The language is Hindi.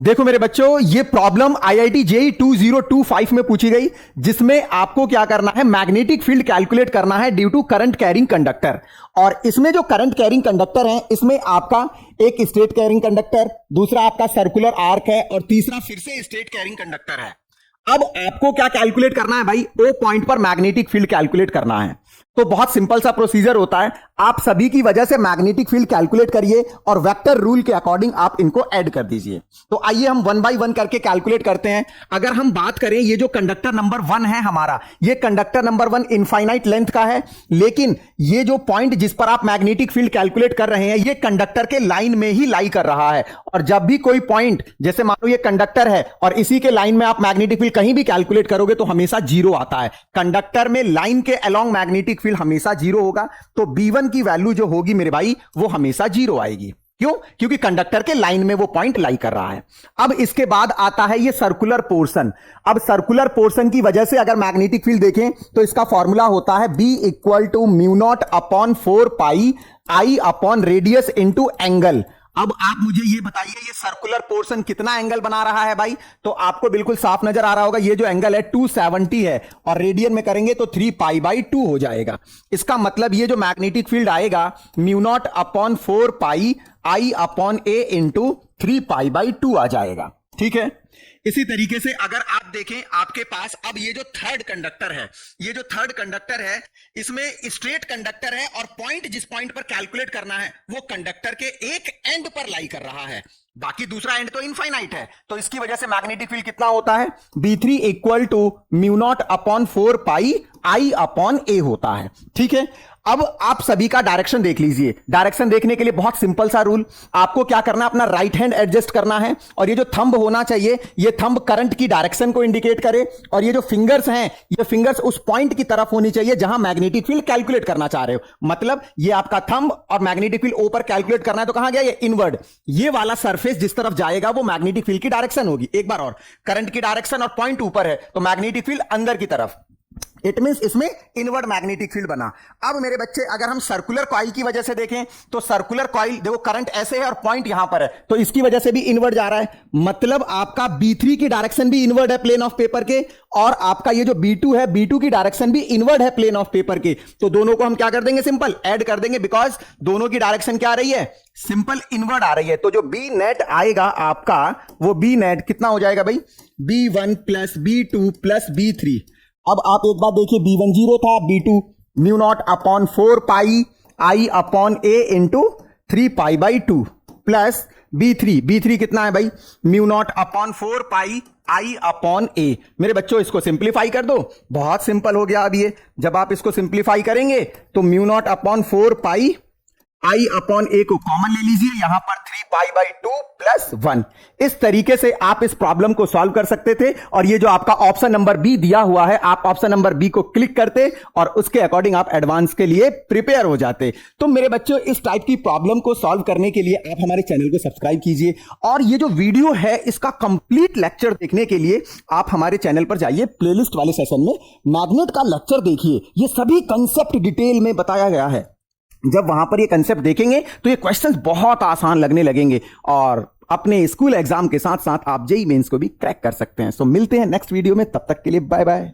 देखो मेरे बच्चों, ये प्रॉब्लम आईआईटी जेई 2025 में पूछी गई, जिसमें आपको क्या करना है, मैग्नेटिक फील्ड कैलकुलेट करना है due to current carrying conductor. और इसमें जो करंट कैरिंग कंडक्टर है, इसमें आपका एक स्ट्रेट कैरिंग कंडक्टर, दूसरा आपका सर्कुलर आर्क है, और तीसरा फिर से स्ट्रेट कैरिंग कंडक्टर है। अब आपको क्या कैलकुलेट करना है भाई, ओ पॉइंट पर मैग्नेटिक फील्ड कैलकुलेट करना है। तो बहुत सिंपल सा प्रोसीजर होता है, आप सभी की वजह से मैग्नेटिक फील्ड कैलकुलेट करिए और वेक्टर रूल के अकॉर्डिंग आप इनको ऐड कर दीजिए। तो आइए हम वन बाय वन करके कैलकुलेट करते हैं। अगर हम बात करें, ये जो कंडक्टर नंबर 1 है हमारा, ये कंडक्टर नंबर 1 इनफाइनाइट लेंथ का है, लेकिन ये जो पॉइंट जिस पर आप मैग्नेटिक फील्ड कैलकुलेट कर रहे हैं, ये कंडक्टर के लाइन में ही लाई कर रहा है। और जब भी कोई पॉइंट, जैसे मान लो ये कंडक्टर है और इसी के लाइन में आप मैग्नेटिक फील्ड कहीं भी कैलकुलेट करोगे तो हमेशा जीरो आता है। कंडक्टर में लाइन के अलोंग मैग्नेटिक फील्ड हमेशा जीरो होगा, तो B1 की वैल्यू जो होगी मेरे भाई, वो हमेशा जीरो आएगी। क्यों? क्योंकि कंडक्टर के लाइन में वो पॉइंट लाई कर रहा है। अब इसके बाद आता है ये सर्कुलर पोर्शन। अब सर्कुलर पोर्शन की वजह से अगर मैग्नेटिक फील्ड देखें तो इसका फॉर्मूला होता है B equal to mu not upon 4 pi I upon radius into angle. अब आप मुझे ये बताइए, ये सर्कुलर पोर्शन कितना एंगल बना रहा है भाई? तो आपको बिल्कुल साफ नजर आ रहा होगा, ये जो एंगल है 270 है, और रेडियन में करेंगे तो 3 पाई बाई 2 हो जाएगा। इसका मतलब ये जो मैग्नेटिक फील्ड आएगा, mu naught upon 4 pi I upon A into 3 pi by 2 आ जाएगा। ठीक है, इसी तरीके से अगर आप देखें, आपके पास अब ये जो थर्ड कंडक्टर है, ये जो थर्ड कंडक्टर है, इसमें स्ट्रेट कंडक्टर है और पॉइंट जिस पॉइंट पर कैलकुलेट करना है वो कंडक्टर के एक एंड पर लाई कर रहा है, बाकी दूसरा एंड तो इनफाइनाइट है। तो इसकी वजह से मैग्नेटिक फील्ड कितना होता है, B3 equal to mu not upon 4 pi I upon A होता है। ठीक है, अब आप सभी का डायरेक्शन देख लीजिए। डायरेक्शन देखने के लिए बहुत सिंपल सा रूल, आपको क्या करना है, अपना राइट हैंड एडजस्ट करना है, और ये जो थंब होना चाहिए, ये थंब करंट की डायरेक्शन को इंडिकेट करे, और ये जो फिंगर्स हैं, ये फिंगर्स उस पॉइंट की तरफ होनी चाहिए जहां मैग्नेटिक फील्ड कैलकुलेट करना चाह रहे हो। मतलब ये आपका थंब और मैग्नेटिक फील्ड ऊपर कैलकुलेट करना है, तो कहां गया ये, इनवर्ड। ये वाला सरफेस जिस तरफ जाएगा वो मैग्नेटिक फील्ड की डायरेक्शन होगी। एक बार और, करंट की डायरेक्शन और पॉइंट ऊपर है, तो मैग्नेटिक फील्ड अंदर की तरफ, इट मींस इसमें इनवर्ड मैग्नेटिक फील्ड बना। अब मेरे बच्चे, अगर हम सर्कुलर कॉइल की वजह से देखें तो सर्कुलर कॉइल देखो, करंट ऐसे है और पॉइंट यहां पर है, तो इसकी वजह से भी इनवर्ड जा रहा है। मतलब आपका B3 की डायरेक्शन भी इनवर्ड है प्लेन ऑफ पेपर के, और आपका ये जो B2 है, B2 की डायरेक्शन भी इनवर्ड है प्लेन ऑफ पेपर के। तो दोनों को हम क्या कर देंगे, सिंपल ऐड कर देंगे, बिकॉज दोनों की डायरेक्शन क्या आ रही है, सिंपल इनवर्ड आ रही है। तो जो B नेट आएगा आपका, वो B नेट कितना हो जाएगा भाई, B1 plus B2 plus B3। अब आप एक बार देखिए, B1 0 था, B2 mu not upon 4 pi I upon A into 3 pi by 2 plus B3 कितना है भाई, mu not upon 4 pi I upon A. मेरे बच्चों इसको सिंप्लीफाई कर दो, बहुत सिंपल हो गया। अब ये जब आप इसको सिंप्लीफाई करेंगे तो mu not upon 4 pi I upon A को कॉमन ले लीजिए, यहां पर 3 पाई बाई 2 प्लस 1। इस तरीके से आप इस प्रॉब्लम को सॉल्व कर सकते थे। और ये जो आपका ऑप्शन नंबर बी दिया हुआ है, आप ऑप्शन नंबर बी को क्लिक करते और उसके अकॉर्डिंग आप एडवांस के लिए प्रिपेयर हो जाते। तो मेरे बच्चों, इस टाइप की प्रॉब्लम को सॉल्व करने के लिए आप हमारे चैनल को सब्सक्राइब कीजिए, और ये जो वीडियो है इसका कंप्लीट लेक्चर देखने के लिए आप हमारे चैनल पर जाइए, प्लेलिस्ट वाले सेशन में मैग्नेट का लेक्चर देखिए। ये सभी कंसेप्ट डिटेल में बताया गया है। जब वहां पर ये कंसेप्ट देखेंगे तो ये क्वेश्चंस बहुत आसान लगने लगेंगे, और अपने स्कूल एग्जाम के साथ साथ आप जेईई मेंस को भी क्रैक कर सकते हैं। सो मिलते हैं नेक्स्ट वीडियो में, तब तक के लिए बाय बाय।